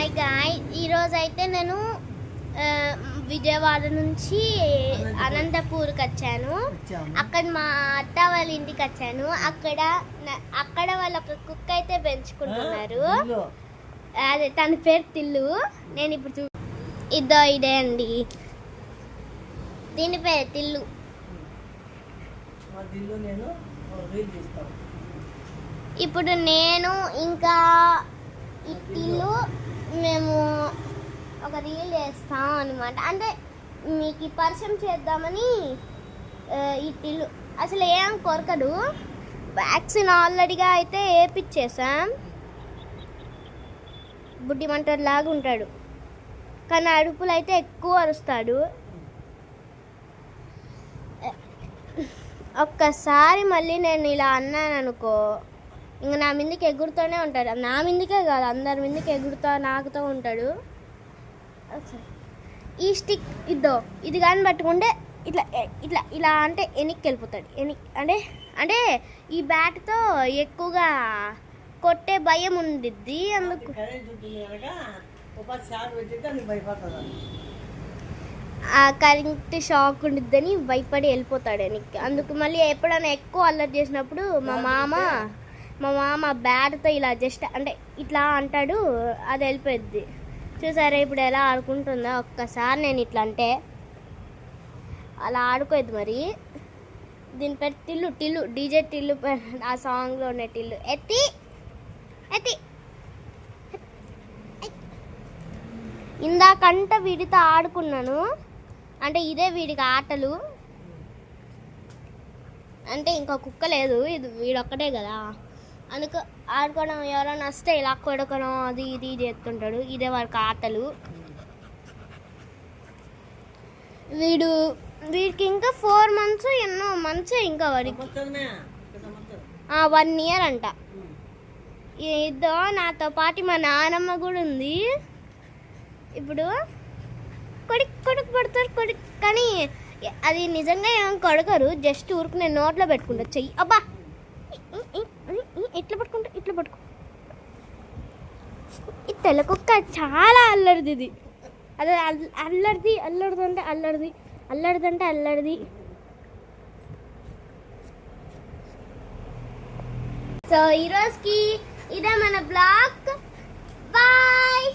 Hi guy, ఈరోజు అయితే నేను విజయవాడ నుంచి అనంతపూర్కి వచ్చాను. అక్కడ మా అత్త వాళ్ళ ఇంటికి వచ్చాను. అక్కడ వాళ్ళ కుక్క అయితే పెంచుకుంటున్నారు. అదే తన పేరు తిల్లు. నేను ఇప్పుడు ఇదే అండి, దీని పేరు తిల్లు. ఇప్పుడు నేను ఇంకా ఈ టిల్లు మేము ఒక రీల్ చేస్తాం అనమాట. అంటే మీకు పరిచయం చేద్దామని. ఈ టిల్లు అసలు ఏం కొరకడు. వ్యాక్సిన్ ఆల్రెడీగా అయితే వేయించేసాం. బుడ్డి మంటోడు లాగా ఉంటాడు, కానీ అరుపులు అయితే ఎక్కువ అరుస్తాడు. ఒక్కసారి మళ్ళీ నేను ఇలా అన్నాను అనుకో, ఇంకా నా మీదకి ఎగురుతూనే ఉంటాడు. నా మీదకే కాదు, అందరి మీదకి ఎగురుతూ నాకుతూ ఉంటాడు. ఈ స్టిక్ ఇది కానీ పట్టుకుంటే ఇట్లా ఇట్లా ఇలా అంటే వెనక్కి వెళ్ళిపోతాడు. అంటే ఈ బ్యాట్తో ఎక్కువగా కొట్టే భయం ఉండిద్ది. అందుకు ఆ కరెంట్ షాక్ ఉండిద్దని భయపడి వెళ్ళిపోతాడు వెనక్కి. అందుకు మళ్ళీ ఎప్పుడైనా ఎక్కువ అల్లరి చేసినప్పుడు మా మామ బ్యాట్తో ఇలా జస్ట్ అంటే ఇట్లా అంటాడు, అది వెళ్ళిపోద్ది. చూసారా ఇప్పుడు ఎలా ఆడుకుంటుందో. ఒక్కసారి నేను ఇట్లా అంటే అలా ఆడుకోద్ది. మరి దీని పేరు టిల్లు డీజే టిల్లు. ఆ సాంగ్లో ఉన్న టిల్లు. ఎత్తి ఇందాకంట వీడితో ఆడుకున్నాను. అంటే ఇదే వీడికి ఆటలు. అంటే ఇంకా కుక్క లేదు, ఇది వీడొక్కటే కదా, అందుకు ఆడుకోవడం. ఎవరైనా వస్తే ఇలా కొడకడం అది ఇది చేస్తుంటాడు. ఇదే వాడికి ఆటలు. వీడికి ఇంకా 4 months ఎన్నో మంత్స్ ఇంకా వాడికి 1 year అంట. ఇదో నాతో పాటు మా నానమ్మ కూడా ఉంది. ఇప్పుడు కొడుకు పడతారు కానీ అది నిజంగా ఏం కొడకరు. జస్ట్ ఊరికి నేను నోట్లో పెట్టుకుంటా చెయ్యి. అబ్బా ఇట్లా పట్టుకో. ఈ తెల్ల కుక్క చాలా అల్లరిది. ఇది అదే అల్లరిదంటే అల్లరిది. సో ఈరోజుకి ఇదే మన బ్లాగ్. బాయ్.